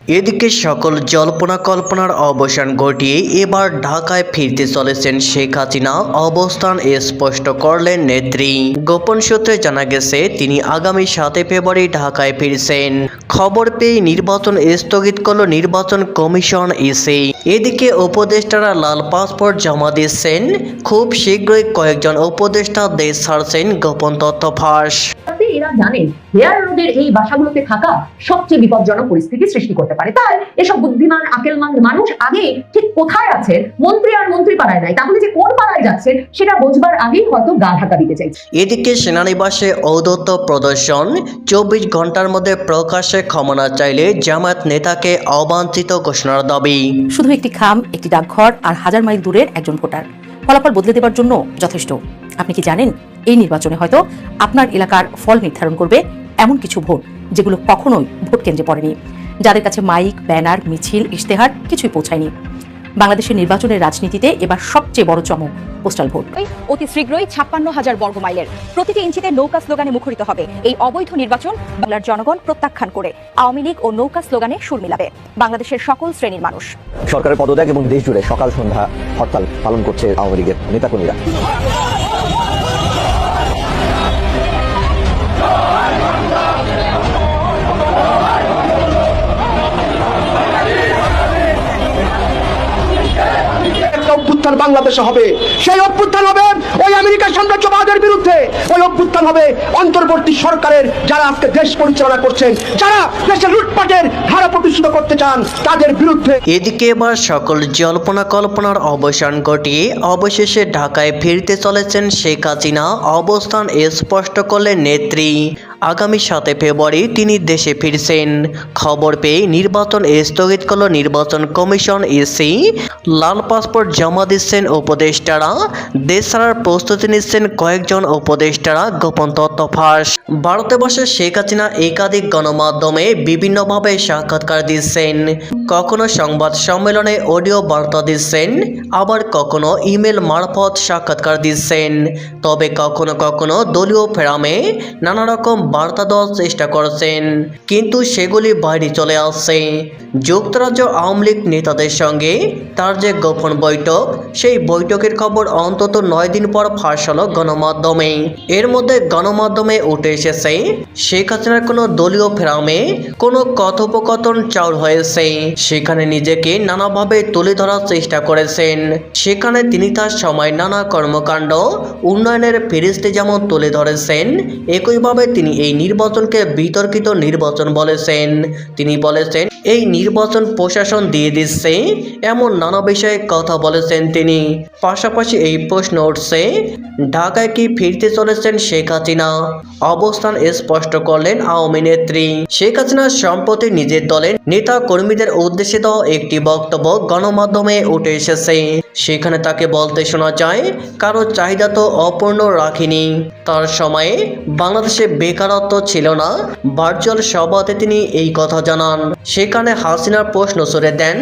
এদিকে সকল জল্পনা কল্পনার অবসান ঘটিয়ে এবার ঢাকায় ফিরতে চলেছেন শেখ হাসিনা। অবস্থান স্পষ্ট করলেন নেত্রী। গোপন সূত্রে জানা গেছে তিনি আগামী 7 ফেব্রুয়ারি ঢাকায় ফিরছেন। খবর পেয়ে নির্বাচন স্থগিত করল নির্বাচন কমিশন ইসি। এদিকে উপদেষ্টারা লাল পাসপোর্ট জমা দিচ্ছেন। খুব শীঘ্রই কয়েকজন উপদেষ্টা দেশ ছাড়ছেন, গোপন তথ্য ফাঁস। এরা জানেন হেয়ার রোডের এই বাসাগুলোতে থাকা সবচেয়ে বিপজ্জনক পরিস্থিতি সৃষ্টি করতে পারে। তাই এসব বুদ্ধিমান আকেলমান মানুষ আগে ঠিক কোথায় আছেন, মন্ত্রী আর মন্ত্রী পাড়ায় নাই, তাহলে যে কোন পাড়ায় যাচ্ছেন সেটা বোঝবার আগেই হয়তো গা ঢাকা দিতে চাইছে। এদিকে সেনানিবাসে ঔদ্ধত্য প্রদর্শন, 24 ঘন্টার মধ্যে প্রকাশ্যে ক্ষমা না চাইলে জামায়াত নেতাকে অবাঞ্ছিত ঘোষণার দাবি। শুধু একটি খাম, একটি ডাকঘর আর হাজার মাইল দূরের একজন ভোটার ফলাফল বদলে দেবার জন্য যথেষ্ট। আপনি কি জানেন এই নির্বাচনে হয়তো আপনার এলাকার ফল নির্ধারণ করবে এমন কিছু ভোট যেগুলো কখনোই ভোট কেন্দ্রে পড়েনি, যাদের কাছে মাইক, ব্যানার, মিছিল, ইশতেহার কিছুই পৌঁছায়নি। বাংলাদেশের নির্বাচনের রাজনীতিতে এবার সবচেয়ে বড় চমক পোস্টাল ভোট। অতি শীঘ্রই 56,000 বর্গ মাইলের প্রতিটি ইঞ্চিতে নৌকা স্লোগানে মুখরিত হবে এই অবৈধ নির্বাচন। বাংলার জনগণ প্রত্যাখ্যান করে আওয়ামী লীগ ও নৌকা স্লোগানে সুর মিলাবে বাংলাদেশের সকল শ্রেণীর মানুষ। সরকারের পদত্যাগ এবং দেশ জুড়ে সকাল সন্ধ্যা হরতাল পালন করছে আওয়ামী লীগের নেতাকর্মীরা। অভ্যুত্থান বাংলাদেশে হবে, সেই অভ্যুত্থান হবে ওই আমেরিকার সাম্রাজ্যবাদের বিরুদ্ধে, ওই অভ্যুত্থান হবে অন্তর্বর্তী সরকারের যারা আজকে দেশ পরিচালনা করছেন, যারা দেশের লুটপাটের ধারা প্রতিষ্ঠিত করতে চান তাদের বিরুদ্ধে। এদিকে এবার সকল জল্পনা কল্পনার অবসান ঘটিয়ে অবশেষে ঢাকায় ফিরতে চলেছেন শেখ হাসিনা। অবস্থান স্পষ্ট করলেন নেত্রী। আগামী 7 ফেব্রুয়ারি তিনি দেশে ফিরছেন। খবর পেয়ে নির্বাচন স্থগিত করল নির্বাচন কমিশন ইসি। লাল পাসপোর্ট জমা দিচ্ছেন উপদেষ্টারা, দেশ ছাড়ার প্রস্তুতি নিচ্ছেন কয়েকজন উপদেষ্টারা, গোপন তথ্য ফাঁস। ভারতে বসে শেখ হাসিনা একাধিক গণমাধ্যমে বিভিন্নভাবে সাক্ষাৎকার দিচ্ছেন। কখনো সংবাদ সম্মেলনে অডিও বার্তা দিচ্ছেন, আবার কখনো ইমেল মারফত সাক্ষাৎকার দিচ্ছেন। তবে কখনো কখনো দলীয় ফেরামে নানা রকম বার্তা দেওয়ার চেষ্টা করছেন, কিন্তু সেগুলি বাইরে চলে আসছে। যুক্তরাজ্য আওয়ামী লীগ নেতাদের সঙ্গে তার যে গোপন বৈঠক, সেই বৈঠকের খবর অন্তত 9 দিন পর ফাঁস হলো গণমাধ্যমে। এর মধ্যে গণমাধ্যমে উঠে এসেছে শেখ হাসিনার কোনো দলীয় ফেরামে কোনো কথোপকথন চাউর হয়েছে। সেখানে নিজেকে নানাভাবে তুলে ধরার চেষ্টা করেছেন। সেখানে তিনি তার সময় নানা কর্মকাণ্ড, উন্নয়নের ফেরিস্তি যেমন তুলে ধরেছেন, একইভাবে তিনি এই নির্বাচনকে বিতর্কিত নির্বাচন বলেছেন। তিনি বলেছেন এই নির্বাচন প্রশাসন দিয়ে দিচ্ছে, এমন নানা বিষয়ে কথা বলেছেন তিনি। পাশাপাশি এই প্রশ্ন উঠছে, ঢাকায় কি ফিরতে চলেছেন শেখ হাসিনা? অবস্থান স্পষ্ট করলেন আওয়ামী নেত্রী। শেখ হাসিনা সম্প্রতি নিজের দলের নেতা কর্মীদের উদ্দেশ্যে দেওয়া একটি বক্তব্য গণমাধ্যমে উঠে এসেছে। সেখানে তাকে বলতে শোনা যায়, কারো চাহিদা তো অপূর্ণ রাখিনি। তার সময়ে বাংলাদেশে বেকারত্ব ছিল না। ভার্চুয়াল সভাতে তিনি এই কথা জানান। সেখানে হাসিনার প্রশ্ন ছুড়ে দেন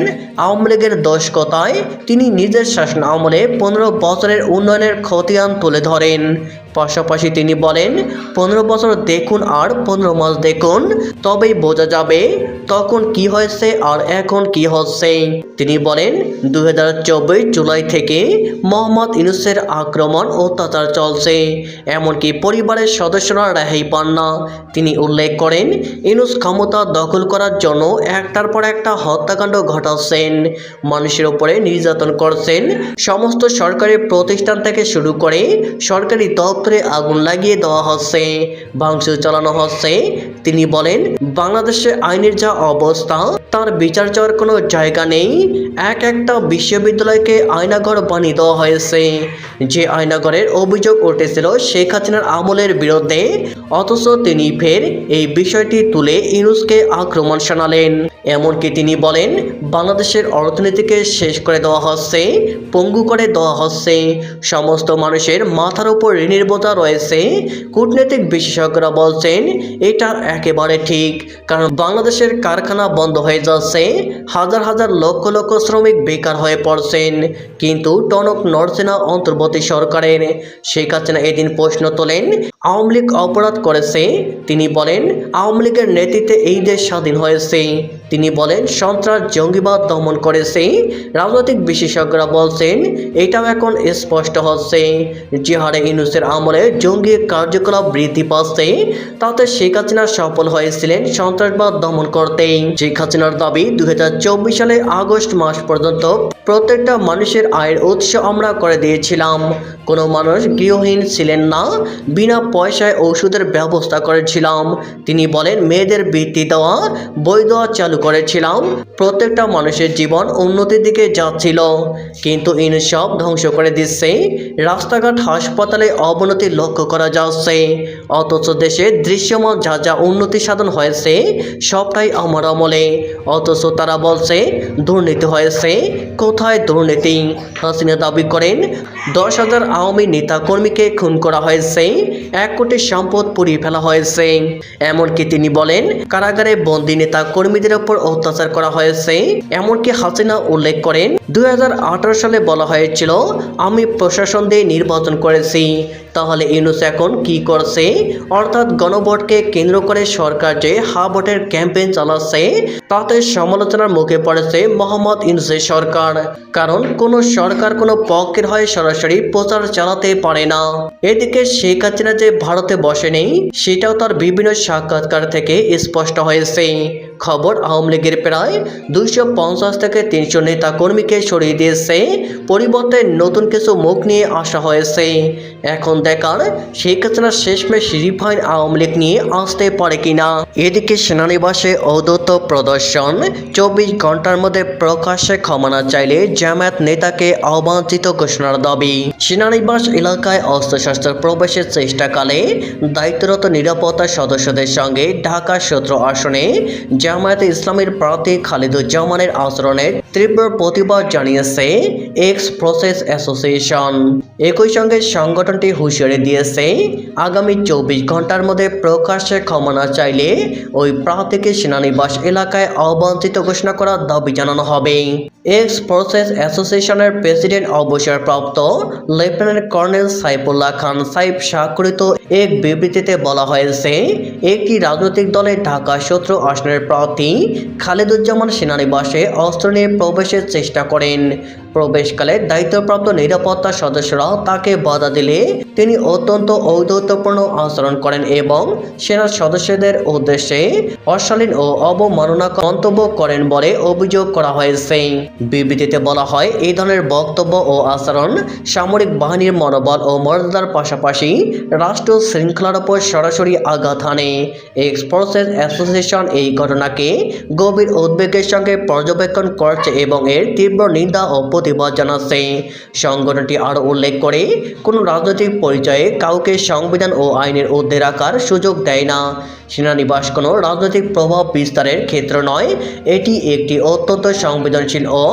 আওয়ামী লীগের দোষ কোথায়। তিনি নিজের শাসন আমলে 15 বছরের উন্নয়নের খতিয়ান তুলে ধরেন। পাশাপাশি তিনি বলেন 15 বছর দেখুন আর 15 মাস দেখুন, তবেই বোঝা যাবে তখন কি হয়েছে আর এখন কি হচ্ছে। তিনি বলেন 2024 জুলাই থেকে মোহাম্মদ ইউনূসের আক্রমণ অত্যাচার চলছে, এমনকি পরিবারের সদস্যরা রেহাই পান না। তিনি উল্লেখ করেন ইউনূস ক্ষমতা দখল করার জন্য একটার পর একটা হত্যাকাণ্ড ঘটাচ্ছেন, মানুষের উপরে নির্যাতন করছেন। সমস্ত সরকারি প্রতিষ্ঠান থেকে শুরু করে সরকারি দপ্তরে আগুন লাগিয়ে দেওয়া হচ্ছে, ভাঙচুর চালানো হচ্ছে। তিনি বলেন বাংলাদেশে আইনের যা অবস্থা, তার বিচার চাওয়ার কোনো জায়গা নেই। একটা বিশ্ববিদ্যালয়কে আয়নাঘর বানিয়ে দেওয়া হয়েছে, যে আয়নাঘরের অভিযোগ উঠেছিল শেখ হাসিনার আমলের বিরুদ্ধে, অথচ তিনি ফের এই বিষয়টি তুলে ইউনূসকে আক্রমণ শানালেন। এমনকি তিনি বলেন বাংলাদেশের অর্থনীতিকে শেষ করে দেওয়া হচ্ছে, পঙ্গু করে দেওয়া হচ্ছে, সমস্ত মানুষের মাথার উপর ঋণের বোঝা রয়েছে। কূটনৈতিক বিশেষজ্ঞরা বলছেন এটা একেবারে ঠিক, কারণ বাংলাদেশের কারখানা বন্ধ হয়ে যাচ্ছে, হাজার হাজার লক্ষ লক্ষ শ্রমিক বেকার হয়ে পড়ছেন, কিন্তু টনক নড়ছে না অন্তর্বর্তী সরকারের। শেখ হাসিনা এদিন প্রশ্ন তোলেন আওয়ামী লীগ অপরাধ করেছে। তিনি বলেন আওয়ামী লীগের নেতৃত্বে এই দেশ স্বাধীন হয়েছে। তিনি বলেন, সন্ত্রাস জঙ্গিবাদ দমন করেছে। রাজনৈতিক বিশেষজ্ঞরা বলছেন এটাও এখন স্পষ্ট হচ্ছে যে হারে ইউনূসের আমলে জঙ্গি কার্যকলাপ বৃদ্ধি পাচ্ছে, তাতে শেখ হাসিনা সফল হয়েছিলেন সন্ত্রাসবাদ দমন করতে। শেখ হাসিনার দাবি 2024 সালের আগস্ট মাস পর্যন্ত প্রত্যেকটা মানুষের আয়ের উৎস আমরা করে দিয়েছিলাম। কোনো মানুষ গৃহহীন ছিলেন না, বিনা পয়সায় ওষুধের ব্যবস্থা করেছিলাম। তিনি বলেন, মেয়েদের বৃত্তি দেওয়া, বই দেওয়া চালু করেছিলাম। প্রত্যেকটা মানুষের জীবন উন্নতির দিকে যাচ্ছিল, কিন্তু ইউনূস সব ধ্বংস করে দিচ্ছে। রাস্তাঘাট হাসপাতালে অবনতি লক্ষ্য করা যাচ্ছে, অথচ দেশে দৃশ্যমান যা যা উন্নতি সাধন হয়েছে সবটাই আমার আমলে। অথচ তারা বলছে দুর্নীতি হয়েছে। কোথায় দুর্নীতি? হাসিনা দাবি করেন 10,000 আওয়ামী নেতা কর্মীকে খুন করা হয়েছে, 1 কোটি সম্পদ পুড়িয়ে ফেলা হয়েছে। এমনকি তিনি বলেন কারাগারে বন্দী নেতা কর্মীদের উপর অত্যাচার করা হয়েছে। এমনকি হাসিনা উল্লেখ করেন 2018 সালে বলা হয়েছিল আমি প্রশাসন দিয়ে নির্বাচন করেছি। তাহলে ইউনূস এখন কি করছে? অর্থাৎ গণভোটকে কেন্দ্র করে সরকার যে হা ভোটের ক্যাম্পেইন চালাচ্ছে তাতে সমালোচনার মুখে পড়েছে মোহাম্মদ ইউনূসের সরকার। কারণ কোনো সরকার কোনো পক্ষের হয়ে সরাসরি প্রচার চালাতে পারে না। এদিকে শেখ হাসিনা যে ভারতে বসে নেই সেটাও তার বিভিন্ন সাক্ষাৎকার থেকে স্পষ্ট হয়েছে। খবর, আওয়ামী লীগের প্রায় 250 থেকে 300 নেতা কর্মীকে সরিয়ে দিয়েছে, পরিবর্তে নতুন কিছু মুখ নিয়ে আসা হয়েছে। এখন দেখার শেখ হাসিনা শেষমেশ রিফাইন আওয়ামী লীগ নিয়ে আসতে পারে কিনা। এদিকে সেনানিবাসে ঔদ্ধত্য প্রদর্শন, 24 ঘন্টার মধ্যে প্রকাশ্যে ক্ষমা না চাইলে জামায়াত নেতাকে অবাঞ্ছিত ঘোষণার দাবি। সেনানিবাস এলাকায় অস্ত্রশস্ত্র প্রবেশের চেষ্টাকালে দায়িত্বরত নিরাপত্তা সদস্যদের সঙ্গে ঢাকা 17 আসনে জামায়াতে ইসলামের প্রার্থী খালিদুজ্জামানের আচরণের তীব্র প্রতিবাদ জানিয়েছে এক্স প্রসেস অ্যাসোসিয়েশন। একই সঙ্গে সংগঠনটি হুঁশিয়ারি দিয়েছে আগামী 24 ঘন্টার মধ্যে প্রকাশ্যে ক্ষমা না চাইলে ওই প্রার্থীকে সেনানিবাস এলাকায় অবাঞ্ছিত ঘোষণা করার দাবি জানানো হবে। এক্স প্রসেস অ্যাসোসিয়েশনের প্রেসিডেন্ট অবসরপ্রাপ্ত লেফটেন্যান্ট কর্নেল সাইফুল্লাহ খান সাইফ স্বাক্ষরিত এক বিবৃতিতে বলা হয়েছে একটি রাজনৈতিক দলের ঢাকা 17 আসনের প্রার্থী খালিদুজ্জামান সেনানিবাসে অস্ত্র নিয়ে প্রবেশের চেষ্টা করেন। প্রবেশকালে দায়িত্বপ্রাপ্ত নিরাপত্তা সদস্যরা তাকে বাধা দিলে তিনি অত্যন্ত ঔদ্ধত্যপূর্ণ আচরণ করেন এবং সেনা সদস্যদের উদ্দেশ্যে অশালীন ও অবমাননা মন্তব্য করেন বলে অভিযোগ করা হয়েছে। বিবৃতিতে বলা হয় এই ধরনের বক্তব্য ও আচরণ সামরিক বাহিনীর মনোবল ও মর্যাদার পাশাপাশি রাষ্ট্র শৃঙ্খলার উপর সরাসরি আঘাত হানে। এক্স প্রসেস অ্যাসোসিয়েশন এই ঘটনাকে গভীর উদ্বেগের সঙ্গে পর্যবেক্ষণ করছে এবং এর তীব্র নিন্দা ও প্রতিবাদ জানাচ্ছে। সংগঠনটি আরও উল্লেখ করে কোনো রাজনৈতিক পরিচয়ে কাউকে সংবিধান ও আইনের ঊর্ধ্বে রাখার সুযোগ দেয় না। সেনানিবাস কোনো রাজনৈতিক প্রভাব বিস্তারের ক্ষেত্র নয়, এটি একটি অত্যন্ত সংবেদনশীল ও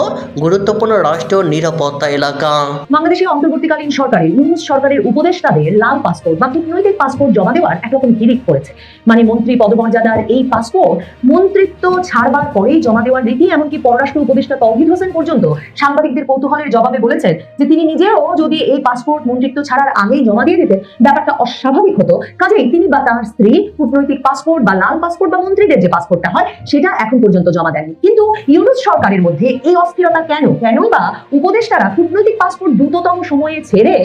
গুরুত্বপূর্ণ রাষ্ট্রীয় নিরাপত্তা এলাকা। বাংলাদেশের অন্তর্বর্তীকালীন সরকারের ইউনূস সরকারের উপদেষ্টাদের লাল পাসপোর্ট বা কূটনৈতিক পাসপোর্ট জমা দেওয়ার একরকম হিড়িক পড়েছে। মানে মন্ত্রী পদমর্যাদার এই পাসপোর্ট মন্ত্রিত্ব ছাড়বার পরেই জমা দেওয়ার রীতি। এমনকি পররাষ্ট্র উপদেষ্টা তৌহিদ হোসেন পর্যন্ত সাংবাদিকদের কৌতূহলের জবাবে বলেছেন যে তিনি নিজেও যদি এই পাসপোর্ট মন্ত্রিত্ব ছাড়ার আগেই জমা দিয়ে দিতেন ব্যাপারটা অস্বাভাবিক হতো, কাজেই তিনি বা তার স্ত্রী কূটনৈতিক পাসপোর্ট বা লাল পাসপোর্ট বা মন্ত্রীদের যে পাসপোর্টটা হয় সেটা এখন পর্যন্ত জমা দেননি। কিন্তু ইউনূস সরকারের মধ্যে এই অস্থিরতা কেনই বা উপদেষ্টারা কূটনৈতিক পাসপোর্ট দ্রুততম সময়ে ছেড়ে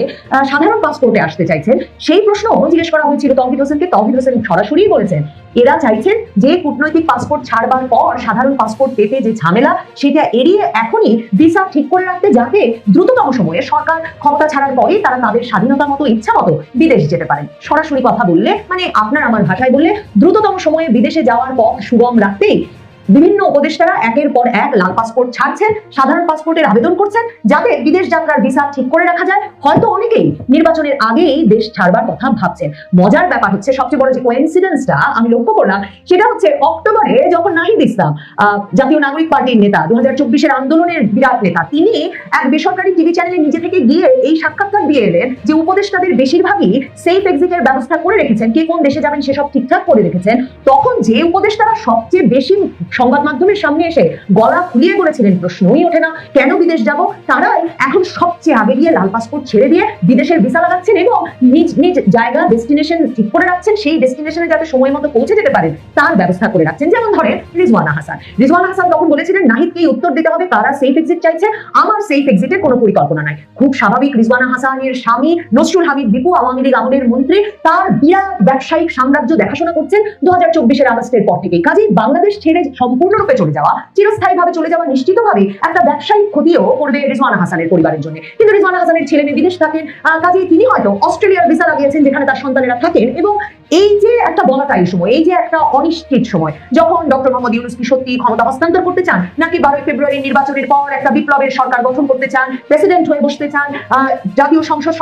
সাধারণ পাসপোর্টে আসতে চাইছেন, সেই প্রশ্ন জিজ্ঞেস করা হয়েছিল তৌহিদ হোসেনকে। তৌহিদ হোসেন সরাসরি বলেছেন এরা চাইছেন যে কূটনৈতিক পাসপোর্ট ছাড়বার পর সাধারণ পাসপোর্ট পেতে যে ঝামেলা সেটা এড়িয়ে এখনই ভিসা ঠিক করে রাখতে, যাতে দ্রুততম সময়ে সরকার ক্ষমতা ছাড়ার পরেই তারা তাদের স্বাধীনতা মতো ইচ্ছা মতো বিদেশ যেতে পারেন। সরাসরি কথা বললে, মানে আপনার আমার ভাষায় বললে, দ্রুততম সময়ে বিদেশে যাওয়ার পথ সুগম রাখতেই বিভিন্ন উপদেষ্টারা একের পর এক লাল পাসপোর্ট ছাড়ছেন, সাধারণ পাসপোর্টের আবেদন করছেন যাতে বিদেশ যাত্রার ভিসা ঠিক করে রাখা যায়। হয়তো অনেকেই নির্বাচনের আগেই দেশ ছাড়বার কথা ভাবছেন। মজার ব্যাপার হচ্ছে, সবচেয়ে বড় যে কোইন্সিডেন্সটা আমি লক্ষ্য করলাম সেটা হচ্ছে অক্টোবরে যখন নাহিদ ইসলাম জাতীয় নাগরিক পার্টির নেতা, 2024-এর আন্দোলনের বিরাট নেতা, তিনি এক বেসরকারি টিভি চ্যানেলে নিজে থেকে গিয়ে এই সাক্ষাৎকার দিয়ে এলেন যে উপদেষ্টাদের বেশিরভাগই সেফ এক্সিটের ব্যবস্থা করে রেখেছেন, কে কোন দেশে যাবেন সেসব ঠিকঠাক করে রেখেছেন। তখন যে উপদেষ্টারা সবচেয়ে বেশি সংবাদ মাধ্যমের সামনে এসে গলা খুলিয়ে বলেছিলেন, প্রশ্নই ওঠে না কেন বিদেশ যাব। তারাই এখন সবচেয়ে আগে গিয়ে লাল পাসপোর্ট ছেড়ে দিয়ে বিদেশের ভিসা লাগাচ্ছেন এবং নিজ নিজ জায়গা ডেস্টিনেশন ঠিক করে রাখছেন, সেই ডেস্টিনেশনে যাতে সময় মতো পৌঁছে যেতে পারেন তার ব্যবস্থা করে রাখছেন। যেমন ধরেন রিজওয়ানা হাসান তখন বলেছিলেন নাহিদকেই উত্তর দিতে হবে, তারা সেফ এক্সিট চাইছে, আমার সেফ এক্সিটের কোনো পরিকল্পনা নাই। খুব স্বাভাবিক, রিজওয়ানা হাসানের স্বামী নসরুল হামিদ দীপু আওয়ামী লীগ আমলের মন্ত্রী, তার বিরাট ব্যবসায়িক সাম্রাজ্য দেখাশোনা করছেন 2024 আগস্টের পর থেকেই। কাজেই বাংলাদেশ ছেড়ে সম্পূর্ণরূপে চলে যাওয়া, চিরস্থায়ীভাবে চলে যাওয়া নিশ্চিতভাবে একটা ব্যবসায়িক ক্ষতিও করবে রিজওয়ানা হাসানের পরিবারের জন্য। কিন্তু রিজওয়ানা হাসানের ছেলে মেয়ে বিদেশ থাকেন, কাজেই তিনি হয়তো অস্ট্রেলিয়ার ভিসা লাগিয়েছেন যেখানে তার সন্তানেরা থাকেন। এবং এই যে একটা ভলাটাইল সময়, এই যে একটা অনিশ্চিত সময়, যখন ডক্টর মোহাম্মদ ইউনূস কি সত্যি ক্ষমতা হস্তান্তর করতে চান নাকি 12 ফেব্রুয়ারি নির্বাচনের পর একটা বিপ্লবের সরকার গঠন করতে চান, প্রেসিডেন্ট হয়ে বসতে চান, জাতীয় সংসদ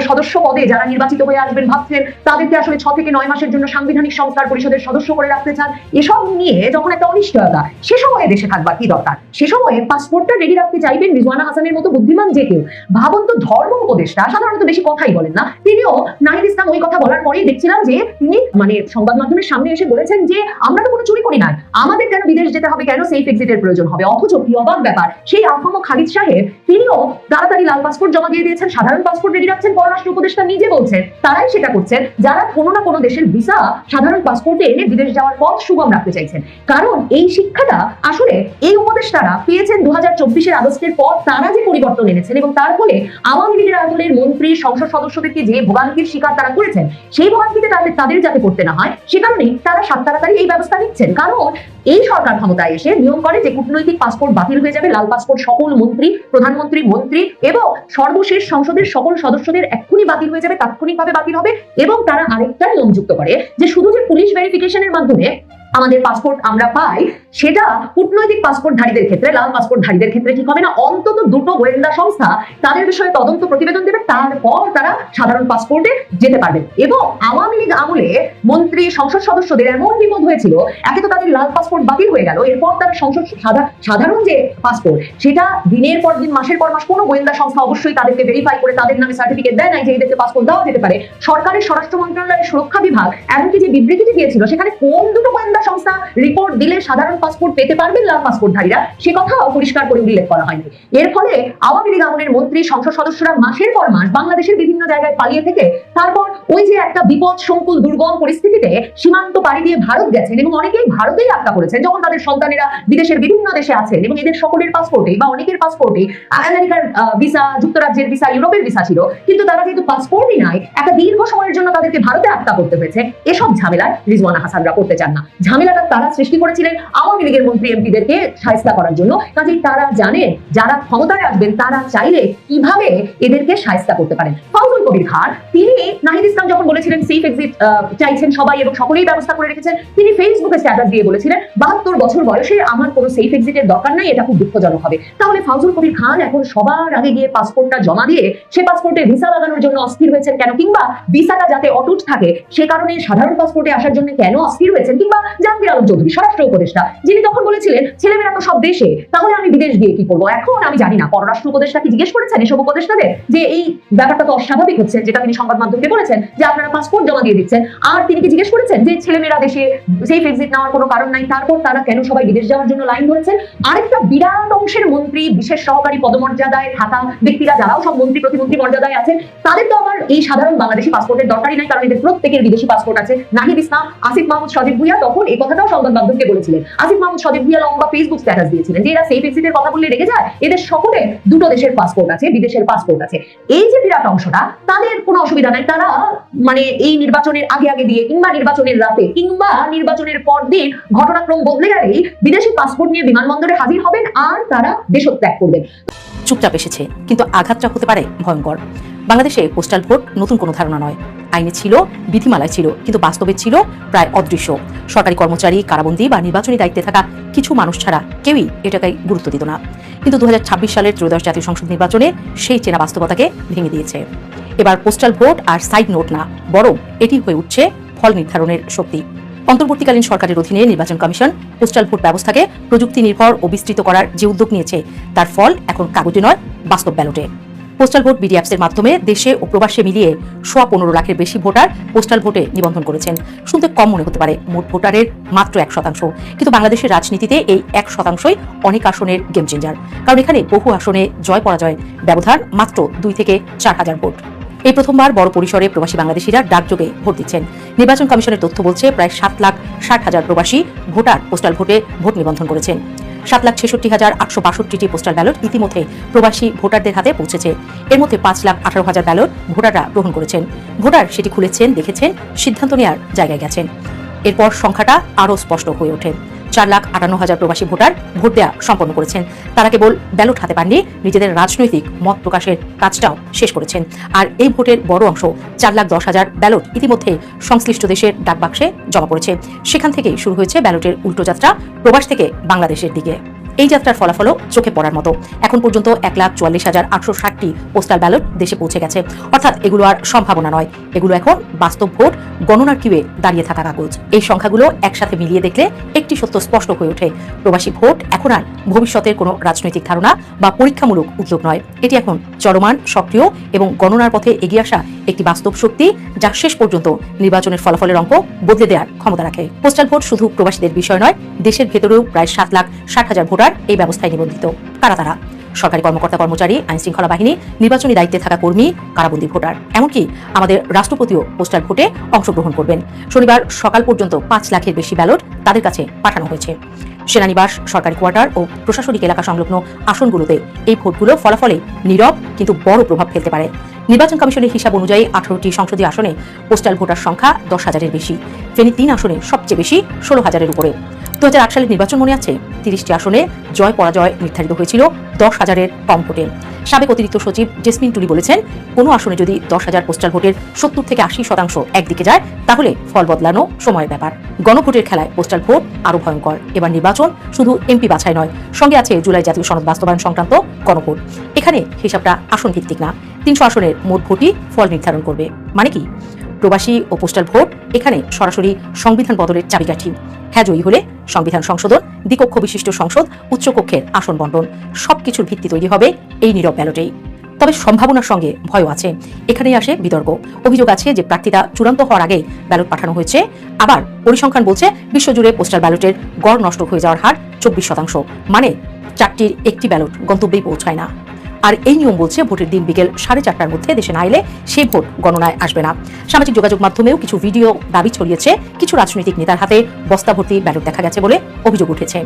সদস্য পদে যারা নির্বাচিত হয়ে আসবেন ভাবছেন তাদেরকে আসলে 6 থেকে 9 মাসের জন্য সাংবিধানিক সংস্কার পরিষদের সদস্য করে রাখতে চান, এসব নিয়ে যখন একটা অনিশ্চয়তা, সে সময়ে দেশে থাকবার কি দরকার? সে সময়ে পাসপোর্টটা রেডি রাখতে চাইবেন রিজওয়ানা হাসানের মতো বুদ্ধিমান যে কেউ। ভাবুন তো, ধর্ম উপদেষ্টা সাধারণত বেশি কথাই বলেন না, তিনিও নাহিদ ইসলাম ওই কথা বলার পরেই দেখছিলাম যে তিনি সংবাদ মাধ্যমের সামনে এসে বলেছেন যে আমরা তো কোনো চুরি করি নাই, আমাদের কেন বিদেশ যেতে হবে, কেন সেফ এক্সিটের প্রয়োজন হবে। অথচ কি অবাক ব্যাপার, সেই আহম খালিদ সাহেব তিনিও তাড়াতাড়ি লাল পাসপোর্ট জমা দিয়ে দিয়েছেন, সাধারণ পাসপোর্ট রেডি রাখছেন। পররাষ্ট্র উপদেষ্টা নিজে বলছেন তারাই সেটা করছেন যারা কোনো না কোনো দেশের ভিসা সাধারণ পাসপোর্টে এনে বিদেশ যাওয়ার পথ সুগম রাখতে চাইছেন। কারণ এই শিক্ষাটা আসলে এই উপদেষ্টারা পেয়েছেন 2024 আগস্টের পর, তারা যে পরিবর্তন এনেছেন এবং তার ফলে আওয়ামী লীগের আমলের মন্ত্রী সংসদ সদস্যদেরকে যে ভোগান্তির শিকার তারা করেছেন, সেই ভোগান্তিতে তাদের যাতে করতে না হয় সে কারণেই তারা তাড়াতাড়ি এই ব্যবস্থা নিচ্ছেন। কারণ এই সরকার ক্ষমতায় এসে নিয়ম করে যে কূটনৈতিক পাসপোর্ট বাতিল হয়ে যাবে, লাল পাসপোর্ট সকল মন্ত্রী, প্রধানমন্ত্রী, মন্ত্রী এবং সর্বশেষ সংসদের সকল সদস্যদের এক্ষুনি বাতিল হয়ে যাবে, তাৎক্ষণিকভাবে বাতিল হবে। এবং তারা আরেকটা নিয়ম যুক্ত করে যে শুধু যে পুলিশ ভেরিফিকেশনের মাধ্যমে আমাদের পাসপোর্ট আমরা পাই, সেটা কূটনৈতিক পাসপোর্টধারীদের ক্ষেত্রে, লাল পাসপোর্টধারীদের ক্ষেত্রে ঠিক হবে না। অন্তত 2টো গোয়েন্দা সংস্থা তাদের বিষয়ে তদন্ত প্রতিবেদন দেবে, তারপর তারা সাধারণ পাসপোর্টে যেতে পারবে। এবং আওয়ামী লীগ আমলে মন্ত্রী, সংসদ সদস্যদের এমন বিপদ হয়েছিল, একে তো তাদের লাল পাসপোর্ট বাতিল হয়ে গেল, এরপর তারা সংসদ সাধারণ যে পাসপোর্ট সেটা দিনের পর দিন, মাসের পর মাস কোনো গোয়েন্দা সংস্থা অবশ্যই তাদেরকে ভেরিফাই করে তাদের নামে সার্টিফিকেট দেয় নাই যে এদেরকে পাসপোর্ট দেওয়া যেতে পারে। সরকারের স্বরাষ্ট্র মন্ত্রণালয়ের সুরক্ষা বিভাগ এমনকি যে বিবৃতিটি দিয়েছিল সেখানে কোন দুটো গোয়েন্দা সংস্থা রিপোর্ট দিলে সাধারণ পাসপোর্ট পেতে পারবেন লাল পাসপোর্টধারীরা, সে কথাও পরিষ্কার করে উল্লেখ করা হয়নি। এর ফলে আওয়ামী লীগ আমলের মন্ত্রী, সংসদ সদস্যরা মাসের পর মাস বাংলাদেশের বিভিন্ন জায়গায় পালিয়ে থেকে তারপর ওই যে একটা বিপদ সংকুল দুর্গম পরিস্থিতিতে সীমান্ত পাড়ি দিয়ে ভারত গেছেন এবং অনেকেই ভারতেই আটকা পড়েছেন যখন তাদের সন্তানেরা বিদেশের বিভিন্ন দেশে আছেন এবং এদের সকলের পাসপোর্টে বা অনেকের পাসপোর্টে আমেরিকার ভিসা, যুক্তরাজ্যের ভিসা, ইউরোপের ভিসা ছিল, কিন্তু তারা যেহেতু পাসপোর্টই নাই, একটা দীর্ঘ সময়ের জন্য তাদেরকে ভারতে আটকা করতে হয়েছে। এসব ঝামেলায় রিজওয়ানা হাসানরা করতে চান না। ঝামেলাটা তারা সৃষ্টি করেছিলেন আওয়ামী লীগের মন্ত্রী এমপিদেরকে শায়েস্তা করার জন্য। কাজেই তারা জানেন যারা ক্ষমতায় আসবেন তারা চাইলে কিভাবে এদেরকে শায়েস্তা করতে পারেন। ফাউজুল কবির খান তিনি নাহিদ ইসলাম যখন বলেছিলেন সেফ এক্সিট চাইছেন সবাই এবং সকলেই ব্যবস্থা করে রেখেছেন, তিনি ফেসবুকে স্ট্যাটাস দিয়ে বলেছিলেন 72 বছর বয়সে আমার কোনো সেফ এক্সিটের দরকার নাই, এটা খুব দুঃখজনক হবে। তাহলে ফাউজুল কবির খান এখন সবার আগে গিয়ে পাসপোর্টটা জমা দিয়ে সে পাসপোর্টে ভিসা লাগানোর জন্য অস্থির হয়েছেন কেন, কিংবা ভিসাটা যাতে অটুট থাকে সে কারণে সাধারণ পাসপোর্টে আসার জন্য কেন অস্থির হয়েছেন, কিংবা জাহাঙ্গীর আলম চৌধুরী স্বরাষ্ট্র উপদেষ্টা যিনি তখন বলেছিলেন ছেলেমেয়েরা তো সব দেশে, তাহলে আমি বিদেশ গিয়ে কি করবো। এখন আমি জানি না পররাষ্ট্র উপদেষ্টা কি জিজ্ঞেস করেছেন এসব উপদেষ্টাদের যে এই ব্যাপারটা তো অস্বাভাবিক হচ্ছে, যেটা তিনি সংবাদ মাধ্যমকে বলেছেন যে আপনারা পাসপোর্ট জমা দিয়ে দিচ্ছেন, আর তিনি কি জিজ্ঞেস করেছেন যে ছেলেমেয়েরা দেশে সেফ এক্সিট নেওয়ার কোনো কারণ নাই, তারপর তারা কেন সবাই বিদেশ যাওয়ার জন্য লাইন ধরেছেন। আরেকটা বিরাট অংশের মন্ত্রী, বিশেষ সহকারী পদমর্যাদায় থাকা ব্যক্তিরা যারাও সব মন্ত্রী প্রতিমন্ত্রী মর্যাদায় আছেন, তাদের তো আবার এই সাধারণ বাংলাদেশি পাসপোর্টের দরকারই নাই, কারণ এদের প্রত্যেকের বিদেশি পাসপোর্ট আছে। নাহিদ ইসলাম, আসিফ মাহমুদ সজীব ভুইয়া তখন এই কথাটাও সংবাদ মাধ্যমকে বলেছিলেন। আসিফ মাহমুদ সজীব ভুইয়া লম্বা ফেসবুক স্ট্যাটাস দিয়েছিলেন যে এরা সেফ এক্সিটের কথা বললে রেগে যায়, এদের সকলে 2টো দেশের পাসপোর্ট আছে, বিদেশের পাসপোর্ট আছে। এই যে বিরাট অংশটা, তাদের কোনো অসুবিধা নাই, তারা মানে এই নির্বাচনের আগে দিয়ে কিংবা নির্বাচনের রাতে কিংবা নির্বাচনের পর দিন ঘটনাক্রম বদলে গেলেই বিদেশি পাসপোর্ট নিয়ে বিমানবন্দরে হাজির হবেন আর তারা দেশত্যাগ করবেন। চুপচাপ এসেছে, কিন্তু আঘাতটা হতে পারে ভয়ঙ্কর। বাংলাদেশে পোস্টাল ভোট নতুন কোনো ধারণা নয়, আইনে ছিল, বিধিমালায় ছিল, কিন্তু বাস্তবে ছিল প্রায় অদৃশ্য। সরকারি কর্মচারী, কারাবন্দী বা নির্বাচনী দায়িত্বে থাকা কিছু মানুষ ছাড়া কেউই এটাকে গুরুত্ব দিত না। কিন্তু 2026 সালের 13শ জাতীয় সংসদ নির্বাচনে সেই চেনা বাস্তবতাকে ভেঙে দিয়েছে। এবার পোস্টাল ভোট আর সাইড নোট না, বরং এটি হয়ে উঠছে ফল নির্ধারণের শক্তি। অন্তর্বর্তীকালীন সরকারের অধীনে নির্বাচন কমিশন পোস্টাল ভোট ব্যবস্থাকে প্রযুক্তি নির্ভর ও বিস্তৃত করার যে উদ্যোগ নিয়েছে তার ফল এখন কাগজে নয়, বাস্তব ব্যালটে। পোস্টাল ভোট বিডি অ্যাপসের মাধ্যমে দেশে ও প্রবাসে মিলিয়ে 15.15 লাখের বেশি ভোটার পোস্টাল ভোটে নিবন্ধন করেছেন। শুনতে কম মনে হতে পারে, মোট ভোটারের মাত্র 1%, কিন্তু বাংলাদেশের রাজনীতিতে এই 1%ই অনেক আসনের গেম চেঞ্জার। কারণ এখানে বহু আসনে জয় পরাজয় ব্যবধান মাত্র 2 থেকে 4 হাজার ভোট। এই প্রথমবার বড় পরিসরে প্রবাসী বাংলাদেশিরা ডাকযোগে ভোট দিচ্ছেন। নির্বাচন কমিশনের তথ্য বলছে প্রায় 7,60,000 প্রবাসী ভোটার পোস্টাল ভোটে ভোট নিবন্ধন করেছেন। 7,66,862টি পোস্টাল ব্যালট ইতিমধ্যে প্রবাসী ভোটারদের হাতে পৌঁছেছে। এর মধ্যে 5,18,000 ব্যালট ভোটাররা গ্রহণ করেছেন। ভোটার সেটি খুলেছেন, দেখেছেন, সিদ্ধান্ত নেওয়ার জায়গায় গেছেন। এরপর সংখ্যাটা আরও স্পষ্ট হয়ে ওঠে। 4,58,000 প্রবাসী ভোটার ভোট দেওয়া সম্পন্ন করেছেন। তারা কেবল ব্যালট হাতে পাননি, নিজেদের রাজনৈতিক মত প্রকাশের কাজটাও শেষ করেছেন। আর এই ভোটের বড় অংশ 4,10,000 ব্যালট ইতিমধ্যে সংশ্লিষ্ট দেশের ডাকবাক্সে জমা পড়েছে। সেখান থেকেই শুরু হয়েছে ব্যালটের উল্টো যাত্রা প্রবাস থেকে বাংলাদেশের দিকে। এই যাত্রার ফলাফলও চোখে পড়ার মতো। এখন পর্যন্ত 1,44,860টি পোস্টাল ব্যালট দেশে পৌঁছে গেছে। অর্থাৎ এগুলো আর সম্ভাবনা নয়, এগুলো এখন বাস্তব ভোট গণনার কিউয়ে দাঁড়িয়ে থাকা কাগজ। এই সংখ্যাগুলো একসাথে মিলিয়ে দেখলে একটি সত্য স্পষ্ট হয়ে ওঠে, প্রবাসী ভোট এখন আর ভবিষ্যতের কোনো রাজনৈতিক ধারণা বা পরীক্ষামূলক উদ্যোগ নয়। এটি এখন চলমান, সক্রিয় এবং গণনার পথে এগিয়ে আসা একটি বাস্তব শক্তি, যা শেষ পর্যন্ত নির্বাচনের ফলাফলের অঙ্ক বদলে দেওয়ার ক্ষমতা রাখে। পোস্টাল ভোট শুধু প্রবাসীদের বিষয় নয়, দেশের ভেতরেও প্রায় 7,60,000 ভোটার এই ব্যবস্থায় নিবন্ধিত। কারা তারা? সরকারি কর্মকর্তা কর্মচারী, আইন শৃঙ্খলা বাহিনী, নির্বাচনী দায়িত্বে থাকা কর্মী, কারাবন্দী ভোটার, এমনকি আমাদের রাষ্ট্রপতিও পোস্টাল ভোটে অংশগ্রহণ করবেন। শনিবার সকাল পর্যন্ত 5 লাখের বেশি ব্যালট তাদের কাছে পাঠানো হয়েছে। সেনানিবাস, সরকারি কোয়ার্টার ও প্রশাসনিক এলাকা সংলগ্ন আসনগুলোতে এই ভোটগুলো ফলাফলে নীরব কিন্তু বড় প্রভাব ফেলতে পারে। নির্বাচন কমিশনের হিসাব অনুযায়ী 18টি সংসদীয় আসনে পোস্টাল ভোটার সংখ্যা 10,000-এর বেশি। ফেনী 3 আসনে সবচেয়ে বেশি 16,000-এর উপরে। 2008 সালের নির্বাচন মনে আছে? 30টি আসনে জয় পরাজয় নির্ধারিত হয়েছিল 10,000-এর কম ভোটে। সাবেক অতিরিক্ত সচিব জেসমিন টুলি বলেছেন, কোনো আসনে যদি 10,000 পোস্টাল ভোটের 70 থেকে 80% একদিকে যায়, তাহলে ফল বদলানো সময়ের ব্যাপার। গণভোটের খেলায় পোস্টাল ভোট আরও ভয়ঙ্কর। এবার নির্বাচন শুধু এমপি বাছাই নয়, সঙ্গে আছে জুলাই জাতীয় সনদ বাস্তবায়ন সংক্রান্ত গণভোট। এখানে হিসাবটা আসন ভিত্তিক না, 300 আসনের মোট ভোটই ফল নির্ধারণ করবে। মানে কি? প্রবাসী ও পোস্টাল ভোট এখানে সরাসরি সংবিধান বদলের চাবিকাঠি। হ্যাঁ জয়ী হলে সংবিধান সংশোধন, দ্বিকক্ষ বিশিষ্ট সংসদ, উচ্চকক্ষের আসন বন্টন, সবকিছুর ভিত্তি তৈরি হবে এই নীরব ব্যালটেই। তবে সম্ভাবনার সঙ্গে ভয়ও আছে। এখানেই আসে বিতর্ক। অভিযোগ আছে যে প্রার্থীরা চূড়ান্ত হওয়ার আগেই ব্যালট পাঠানো হয়েছে। আবার পরিসংখ্যান বলছে বিশ্বজুড়ে পোস্টাল ব্যালটের গড় নষ্ট হয়ে যাওয়ার হার 24%, মানে 4টির একটি ব্যালট গন্তব্যেই পৌঁছায় না। আর এই নিয়ম বলছে ভোটের দিন বিকেল 4:30টার মধ্যে দেশে না এলে সেই ভোট গণনায় আসবে না। সামাজিক যোগাযোগ মাধ্যমেও কিছু ভিডিও দাবি ছড়িয়েছে, কিছু রাজনৈতিক নেতার হাতে বস্তা ভর্তি ব্যালট দেখা গেছে বলে অভিযোগ উঠেছে।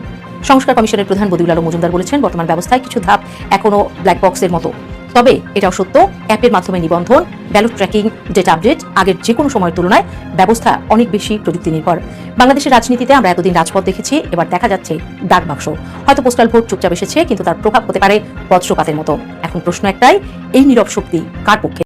সংস্কার কমিশনের প্রধান বদিউল আলম মজুমদার বলেছেন, বর্তমান ব্যবস্থায় কিছু ধাপ এখনো ব্ল্যাক বক্সের মতো। তবে এটাও সত্য, অ্যাপের মাধ্যমে নিবন্ধন, ব্যালট ট্র্যাকিং, ডেটা আপডেট আগের যে কোনো সময়ের তুলনায় ব্যবস্থা অনেক বেশি প্রযুক্তি নির্ভর। বাংলাদেশের রাজনীতিতে আমরা এতদিন রাজপথ দেখেছি, এবার দেখা যাচ্ছে ডাক বাক্স। হয়তো পোস্টাল ভোট চুপচাপ এসেছে, কিন্তু তার প্রভাব হতে পারে বজ্রপাতের মতো। এখন প্রশ্ন একটাই, এই নীরব শক্তি কার পক্ষে?